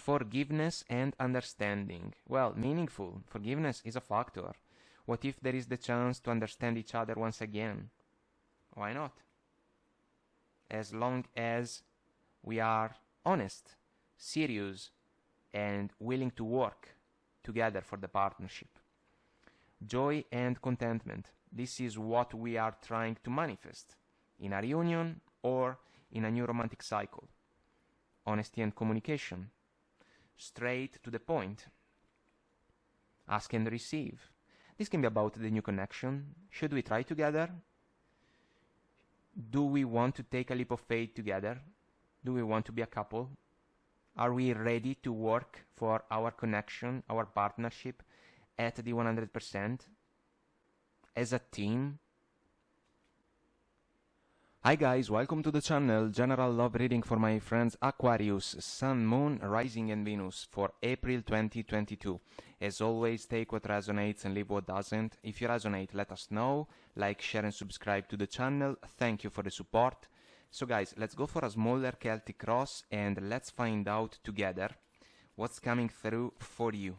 Forgiveness and understanding. Well, meaningful. Forgiveness is a factor. What if there is the chance to understand each other once again? Why not? As long as we are honest, serious, and willing to work together for the partnership. Joy and contentment. This is what we are trying to manifest in a reunion or in a new romantic cycle. Honesty and communication. Straight to the point. Ask and receive. This can be about the new connection. Should we try together? Do we want to take a leap of faith together? Do we want to be a couple? Are we ready to work for our connection, our partnership at the 100%? As a team? Hi guys, welcome to the channel. General love reading for my friends Aquarius, Sun, Moon, Rising and Venus for April 2022. As always, take what resonates and leave what doesn't. If you resonate, let us know. Like, share and subscribe to the channel. Thank you for the support. So guys, let's go for a smaller Celtic cross and let's find out together what's coming through for you.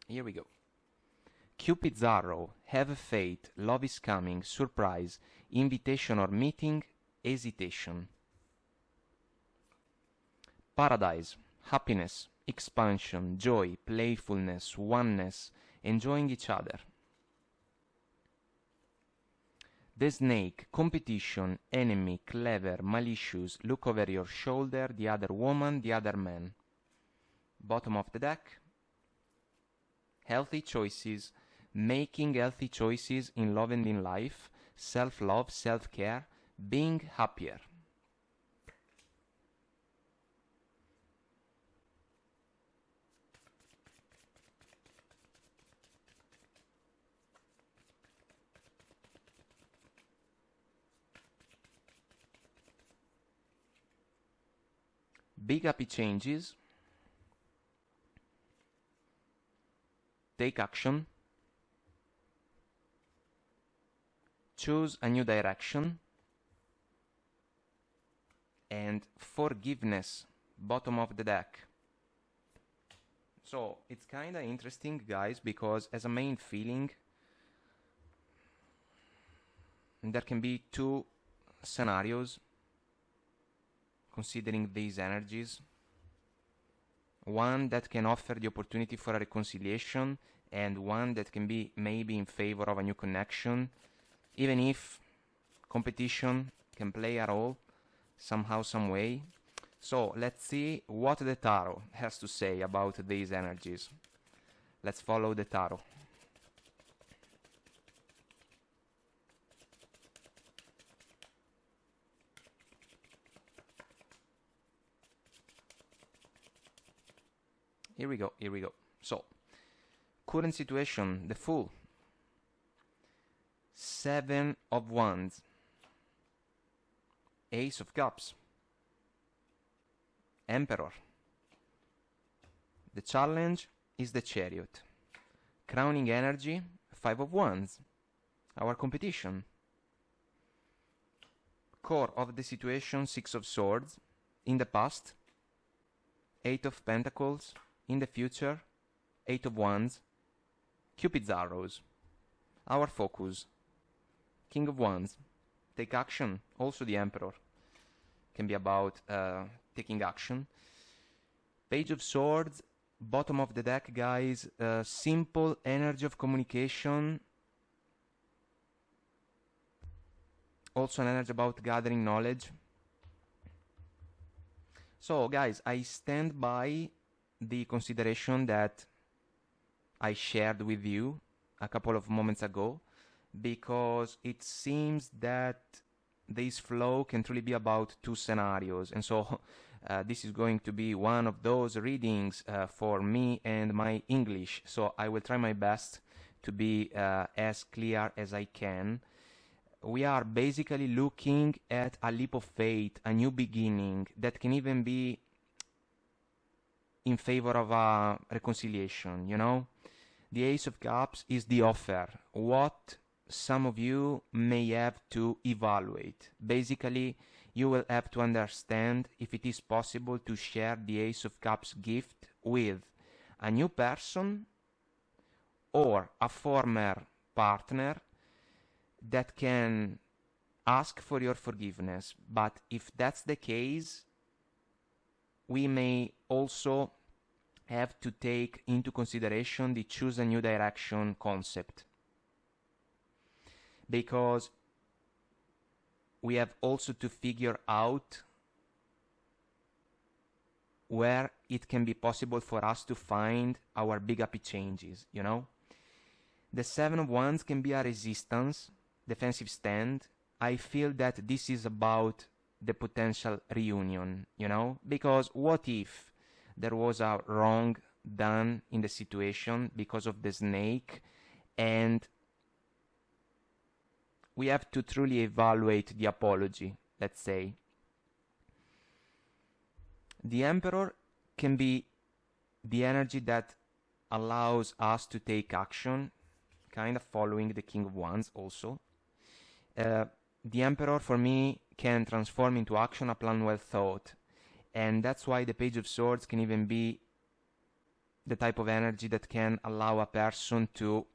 Here we go. Cupid's arrow, have faith, love is coming, surprise, invitation or meeting, hesitation. Paradise, happiness, expansion, joy, playfulness, oneness, enjoying each other. The snake, competition, enemy, clever, malicious, look over your shoulder, the other woman, the other man. Bottom of the deck. Healthy choices, making healthy choices in love and in life, self-love, self-care, being happier. Big happy changes. Take action. Choose a new direction. And forgiveness, bottom of the deck. So it's kinda interesting, guys, because as a main feeling, there can be two scenarios considering these energies. One that can offer the opportunity for a reconciliation, and one that can be maybe in favor of a new connection, even if competition can play a role somehow, some way. So let's see what the tarot has to say about these energies. Let's follow the tarot. Here we go, here we go. So, current situation, the Fool. 7 of Wands. Ace of Cups. Emperor. The challenge is the Chariot. Crowning energy, 5 of Wands. Our competition. Core of the situation, 6 of Swords. In the past, 8 of Pentacles. In the future, 8 of Wands, Cupid's arrows, our focus, King of Wands, take action, also the Emperor, can be about taking action. Page of Swords, bottom of the deck, guys, simple energy of communication, also an energy about gathering knowledge. So guys, I stand by the consideration that I shared with you a couple of moments ago, because it seems that this flow can truly be about two scenarios, and so this is going to be one of those readings for me and my English, so I will try my best to be as clear as I can. We are basically looking at a leap of faith, a new beginning that can even be in favor of a reconciliation, you know? The Ace of Cups is the offer, what some of you may have to evaluate. Basically, you will have to understand if it is possible to share the Ace of Cups gift with a new person or a former partner that can ask for your forgiveness. But if that's the case, we may also have to take into consideration the choose a new direction concept, because we have also to figure out where it can be possible for us to find our big happy changes, you know? The Seven of Wands can be a resistance, defensive stand. I feel that this is about the potential reunion, you know? Because what if there was a wrong done in the situation because of the snake, and we have to truly evaluate the apology, let's say. The Emperor can be the energy that allows us to take action, kind of following the King of Wands also. The Emperor, for me, can transform into action a plan well thought. And that's why the Page of Swords can even be the type of energy that can allow a person to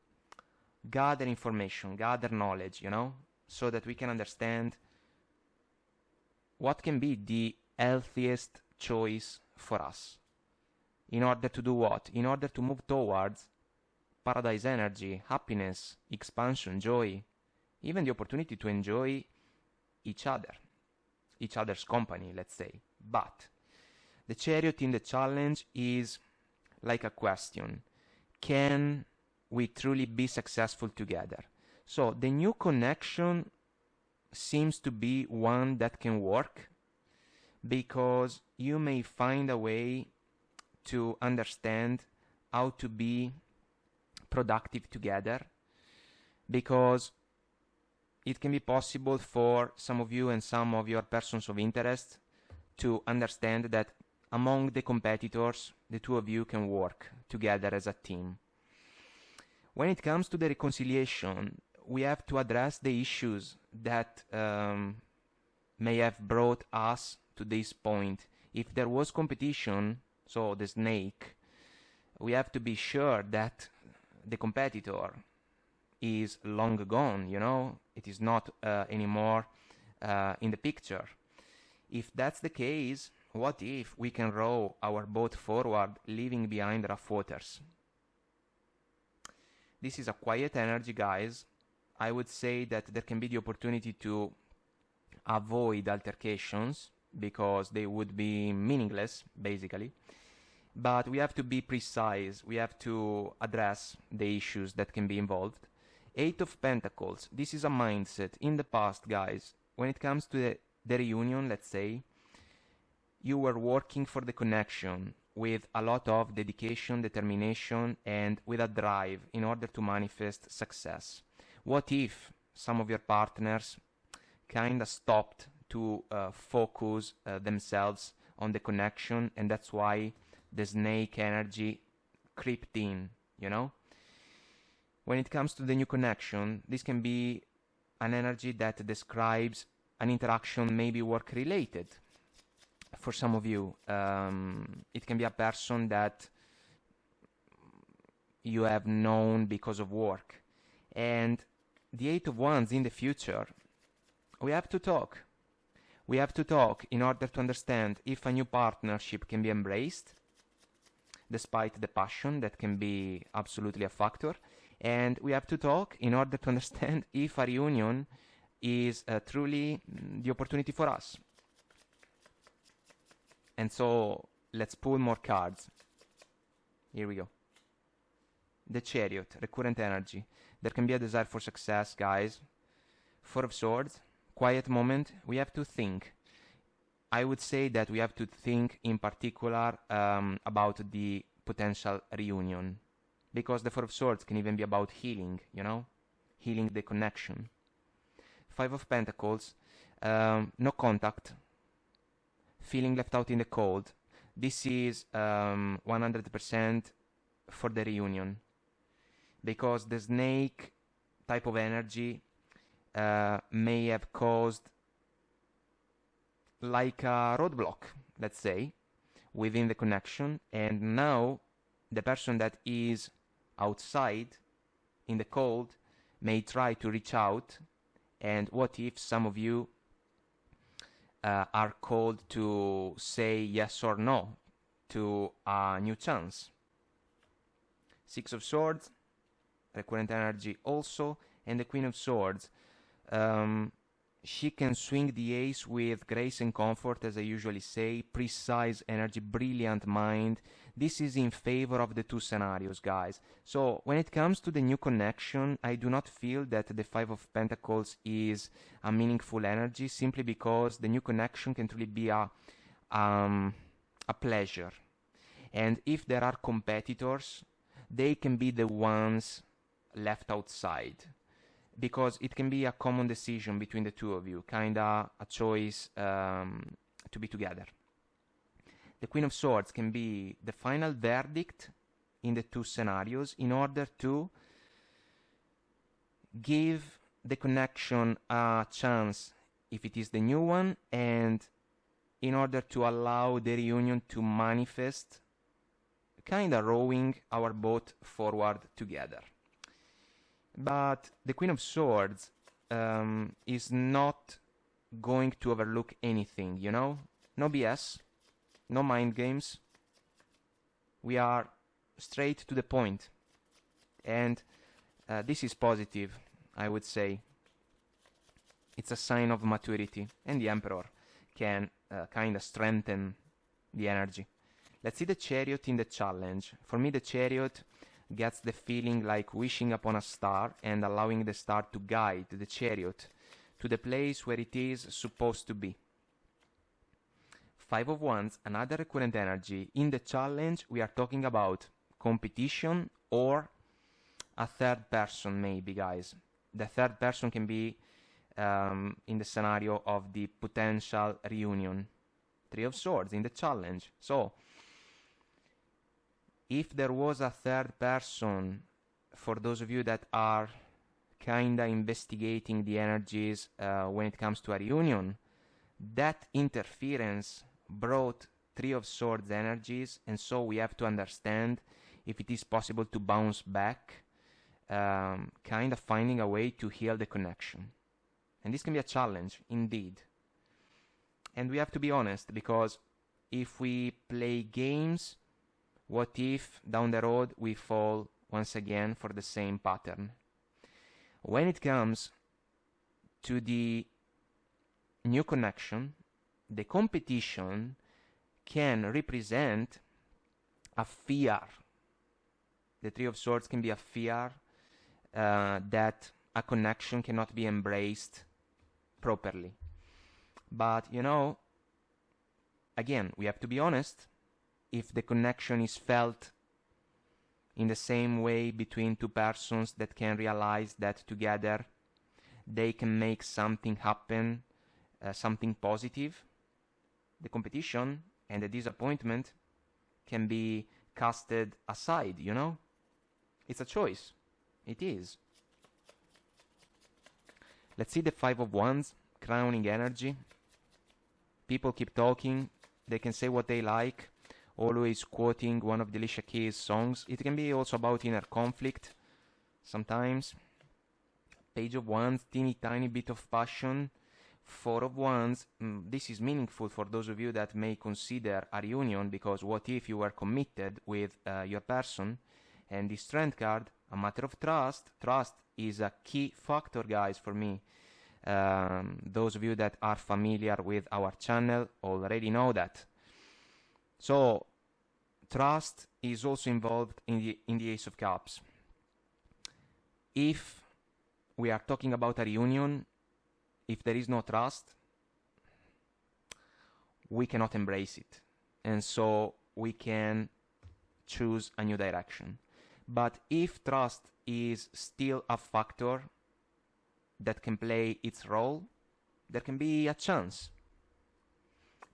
gather information, gather knowledge, you know, so that we can understand what can be the healthiest choice for us. In order to do what? In order to move towards paradise energy, happiness, expansion, joy, even the opportunity to enjoy each other, each other's company, let's say. But the Chariot in the challenge is like a question. Can we truly be successful together? So the new connection seems to be one that can work, because you may find a way to understand how to be productive together, because it can be possible for some of you and some of your persons of interest to understand that among the competitors, the two of you can work together as a team. When it comes to the reconciliation, we have to address the issues that may have brought us to this point. If there was competition, so the snake, we have to be sure that the competitor is long gone, you know, it is not anymore in the picture. If that's the case, what if we can row our boat forward, leaving behind rough waters? This is a quiet energy, guys. I would say that there can be the opportunity to avoid altercations, because they would be meaningless, basically. But we have to be precise. We have to address the issues that can be involved. Eight of Pentacles. This is a mindset. In the past, guys, when it comes to the reunion, let's say, you were working for the connection with a lot of dedication, determination, and with a drive in order to manifest success. What if some of your partners kind of stopped to focus themselves on the connection, and that's why the snake energy creeped in, you know? When it comes to the new connection, this can be an energy that describes an interaction maybe work-related. For some of you, it can be a person that you have known because of work. And the Eight of Wands in the future, we have to talk. We have to talk in order to understand if a new partnership can be embraced, despite the passion that can be absolutely a factor. And we have to talk in order to understand if a reunion is truly the opportunity for us. And so let's pull more cards. Here we go. The Chariot, recurrent energy. There can be a desire for success, guys. Four of Swords, quiet moment. We have to think. I would say that we have to think in particular about the potential reunion. Because the Four of Swords can even be about healing, you know? Healing the connection. Five of Pentacles, no contact. Feeling left out in the cold. This is 100% for the reunion, because the snake type of energy may have caused like a roadblock, let's say, within the connection, and now the person that is outside in the cold may try to reach out, and what if some of you are called to say yes or no to a new chance? Six of Swords, recurrent energy also, and the Queen of Swords. She can swing the ace with grace and comfort, as I usually say, precise energy, brilliant mind. This is in favor of the two scenarios, guys. So when it comes to the new connection, I do not feel that the Five of Pentacles is a meaningful energy, simply because the new connection can truly be a pleasure. And if there are competitors, they can be the ones left outside, because it can be a common decision between the two of you, kinda a choice to be together. The Queen of Swords can be the final verdict in the two scenarios in order to give the connection a chance if it is the new one, and in order to allow the reunion to manifest, kinda rowing our boat forward together. But the Queen of Swords is not going to overlook anything, you know? No BS, no mind games. We are straight to the point. And this is positive, I would say. It's a sign of maturity. And the Emperor can kind of strengthen the energy. Let's see the Chariot in the challenge. For me, the Chariot gets the feeling like wishing upon a star and allowing the star to guide the chariot to the place where it is supposed to be. Five of Wands, another recurrent energy. In the challenge, we are talking about competition or a third person, maybe, guys. The third person can be in the scenario of the potential reunion. Three of Swords in the challenge. So, if there was a third person, for those of you that are kinda investigating the energies when it comes to a reunion, that interference brought Three of Swords energies, and so we have to understand if it is possible to bounce back, kind of finding a way to heal the connection. And this can be a challenge, indeed. And we have to be honest, because if we play games, what if down the road we fall once again for the same pattern? When it comes to the new connection, the competition can represent a fear. The Three of Swords can be a fear that a connection cannot be embraced properly. But, you know, again, we have to be honest. If the connection is felt in the same way between two persons that can realize that together they can make something happen, something positive, the competition and the disappointment can be casted aside, you know? It's a choice. It is. Let's see the Five of Wands, crowning energy. People keep talking. They can say what they like, always quoting one of Alicia Keys' songs. It can be also about inner conflict sometimes. Page of Wands, teeny tiny bit of passion. Four of Wands, this is meaningful for those of you that may consider a reunion, because what if you were committed with your person? And the Strength card, a matter of trust. Trust is a key factor, guys, for me. Those of you that are familiar with our channel already know that. So, trust is also involved in the Ace of Cups. If we are talking about a reunion, if there is no trust, we cannot embrace it. And so we can choose a new direction. But if trust is still a factor that can play its role, there can be a chance.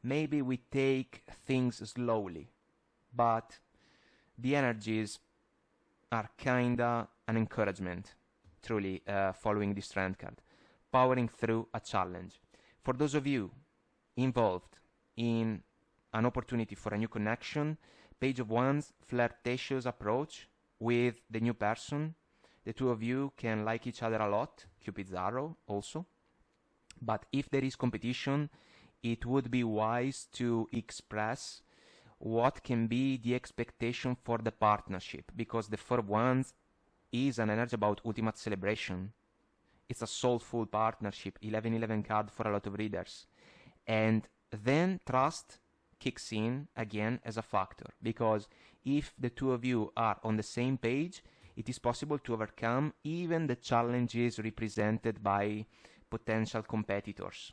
Maybe we take things slowly, but the energies are kinda an encouragement, truly, following the Strength card, powering through a challenge. For those of you involved in an opportunity for a new connection, Page of Wands, flirtatious approach with the new person. The two of you can like each other a lot, Cupid's arrow also. But if there is competition, it would be wise to express what can be the expectation for the partnership, because the Four of Wands is an energy about ultimate celebration. It's a soulful partnership, 11-11 card for a lot of readers. And then trust kicks in again as a factor, because if the two of you are on the same page, it is possible to overcome even the challenges represented by potential competitors.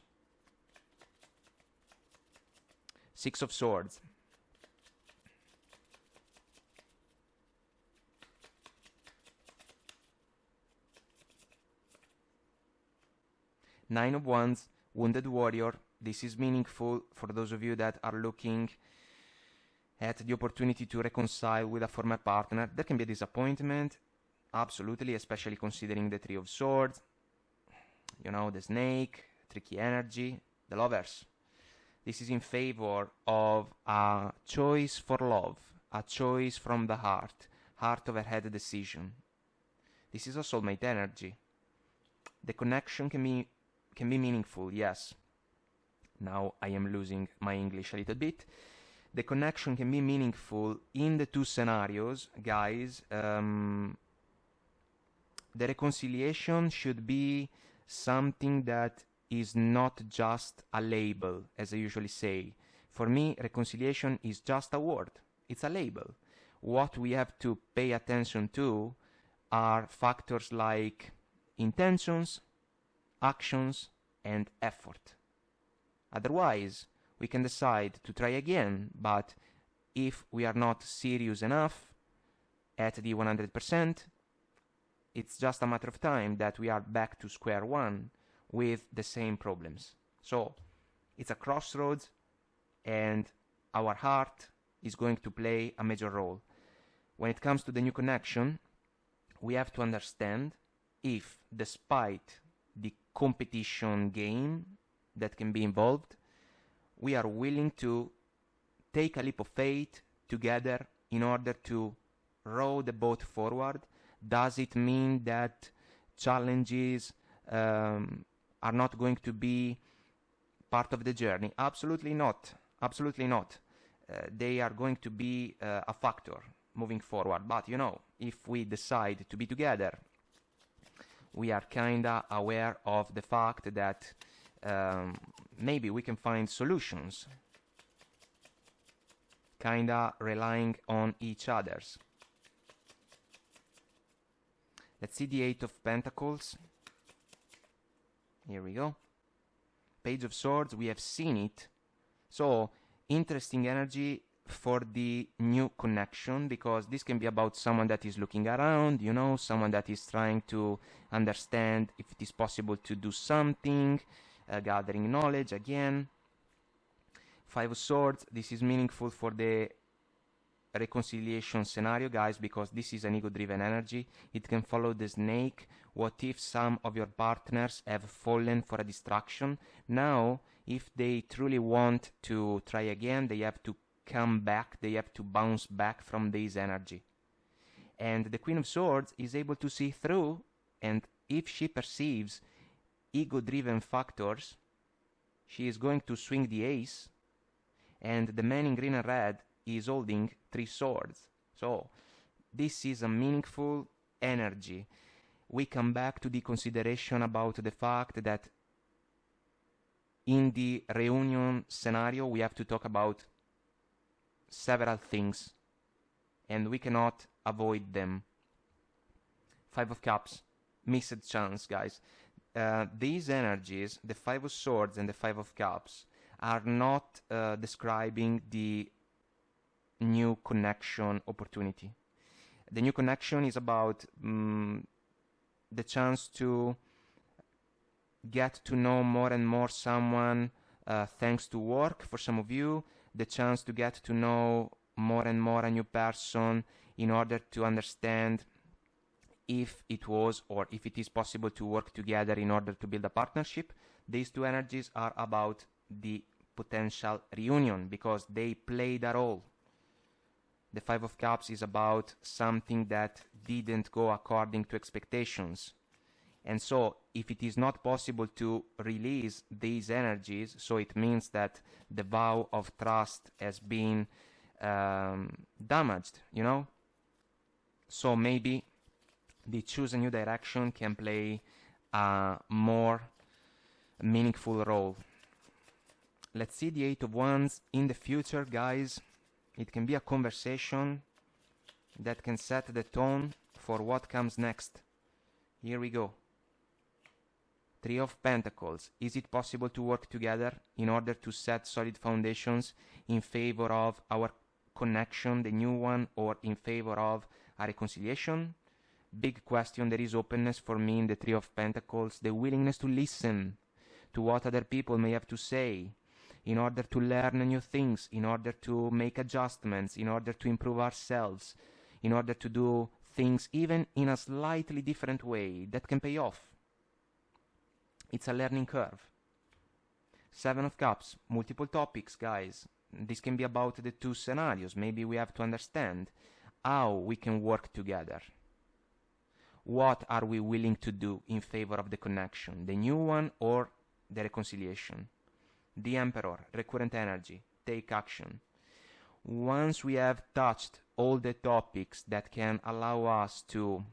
Six of Swords. Nine of Wands, Wounded Warrior. This is meaningful for those of you that are looking at the opportunity to reconcile with a former partner. There can be a disappointment, absolutely, especially considering the Three of Swords. You know, the Snake, tricky energy, the Lovers. This is in favor of a choice for love, a choice from the heart over head decision. This is a soulmate energy. The connection can be meaningful, yes. Now I am losing my English a little bit. The connection can be meaningful in the two scenarios, guys. The reconciliation should be something that is not just a label, as I usually say. For me, reconciliation is just a word. It's a label. What we have to pay attention to are factors like intentions, actions, and effort. Otherwise, we can decide to try again, but if we are not serious enough at the 100%, it's just a matter of time that we are back to square one with the same problems. So it's a crossroads, and our heart is going to play a major role. When it comes to the new connection, we have to understand if, despite the competition game that can be involved, we are willing to take a leap of faith together in order to row the boat forward. Does it mean that challenges are not going to be part of the journey? Absolutely not. Absolutely not. They are going to be a factor moving forward. But, you know, if we decide to be together, we are kinda aware of the fact that maybe we can find solutions, kinda relying on each other's. Let's see the Eight of Pentacles. Here we go. Page of Swords, we have seen it. So, interesting energy for the new connection, because this can be about someone that is looking around, you know, someone that is trying to understand if it is possible to do something, gathering knowledge again. Five of Swords, this is meaningful for the reconciliation scenario, guys, because this is an ego-driven energy. It can follow the Snake. What if some of your partners have fallen for a distraction? Now, if they truly want to try again, they have to come back, they have to bounce back from this energy. And the Queen of Swords is able to see through, and if she perceives ego-driven factors, she is going to swing the ace, and the man in green and red is holding three swords. So this is a meaningful energy. We come back to the consideration about the fact that in the reunion scenario we have to talk about several things, and we cannot avoid them. Five of Cups, missed chance, guys. These energies, the Five of Swords and the Five of Cups, are not describing the new connection opportunity. The new connection is about the chance to get to know more and more someone thanks to work for some of you, the chance to get to know more and more a new person in order to understand if it was or if it is possible to work together in order to build a partnership. These two energies are about the potential reunion because they played a role. The Five of Cups is about something that didn't go according to expectations. And so if it is not possible to release these energies, so it means that the vow of trust has been damaged, you know? So maybe the choose a new direction can play a more meaningful role. Let's see the Eight of Wands in the future, guys. It can be a conversation that can set the tone for what comes next. Here we go. Three of Pentacles. Is it possible to work together in order to set solid foundations in favor of our connection, the new one, or in favor of a reconciliation? Big question. There is openness for me in the Three of Pentacles. The willingness to listen to what other people may have to say in order to learn new things, in order to make adjustments, in order to improve ourselves, in order to do things even in a slightly different way that can pay off. It's a learning curve. Seven of Cups, multiple topics, guys. This can be about the two scenarios. Maybe we have to understand how we can work together. What are we willing to do in favor of the connection, the new one or the reconciliation? The Emperor, recurrent energy, take action. Once we have touched all the topics that can allow us to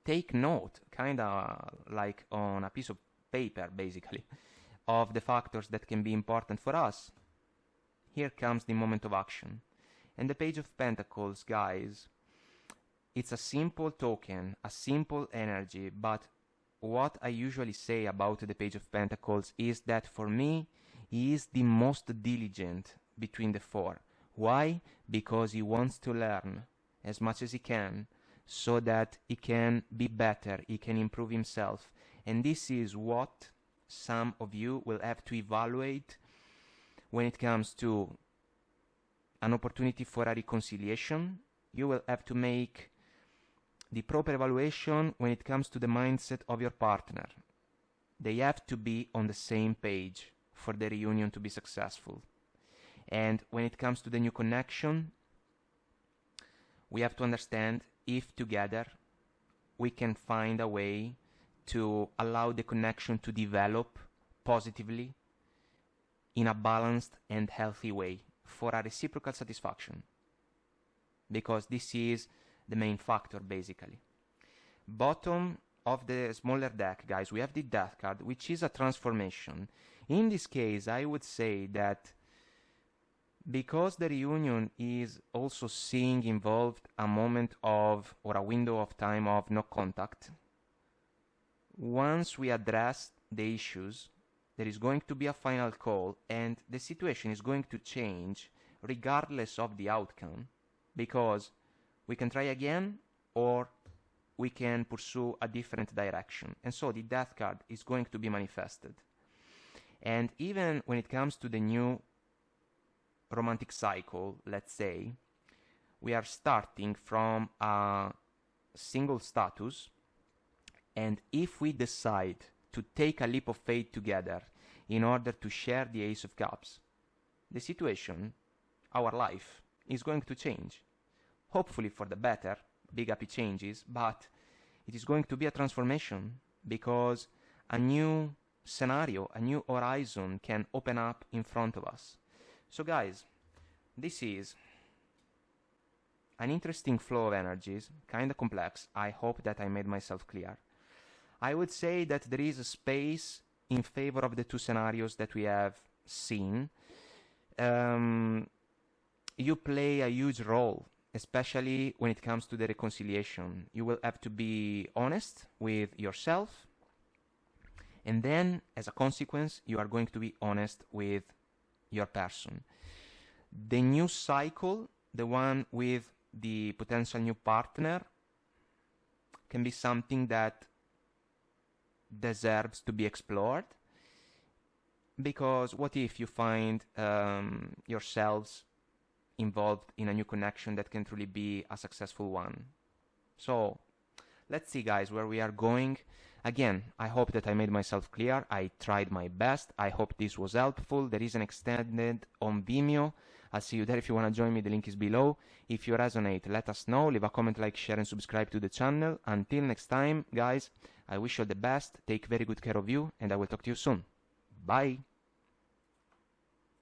take note, kind of like on a piece of paper, basically, of the factors that can be important for us, here comes the moment of action. And the Page of Pentacles, guys, it's a simple token, a simple energy, but what I usually say about the Page of Pentacles is that for me, he is the most diligent between the four. Why? Because he wants to learn as much as he can so that he can be better, he can improve himself. And this is what some of you will have to evaluate when it comes to an opportunity for a reconciliation. You will have to make the proper evaluation when it comes to the mindset of your partner. They have to be on the same page for the reunion to be successful. And when it comes to the new connection, we have to understand if together we can find a way to allow the connection to develop positively in a balanced and healthy way for a reciprocal satisfaction. Because this is the main factor, basically. Bottom of the smaller deck, guys, we have the Death card, which is a transformation. In this case, I would say that because the reunion is also seeing involved a moment of, or a window of time of no contact, once we address the issues, there is going to be a final call, and the situation is going to change regardless of the outcome, because we can try again, or we can pursue a different direction. And so the Death card is going to be manifested. And even when it comes to the new romantic cycle, let's say, we are starting from a single status, and if we decide to take a leap of faith together in order to share the Ace of Cups, the situation, our life, is going to change. Hopefully for the better, big happy changes, but it is going to be a transformation because a new scenario, a new horizon can open up in front of us. So guys, this is an interesting flow of energies, kind of complex. I hope that I made myself clear. I would say that there is a space in favor of the two scenarios that we have seen. You play a huge role, especially when it comes to the reconciliation. You will have to be honest with yourself, and then as a consequence you are going to be honest with your person. The new cycle, the one with the potential new partner, can be something that deserves to be explored, because what if you find yourselves involved in a new connection that can truly be a successful one? So let's see, guys, where we are going. Again, I hope that I made myself clear. I tried my best. I hope this was helpful. There is an extended on Vimeo. I'll see you there if you want to join me. The link is below. If you resonate, let us know. Leave a comment, like, share, and subscribe to the channel. Until next time, guys, I wish you all the best. Take very good care of you, and I will talk to you soon. Bye.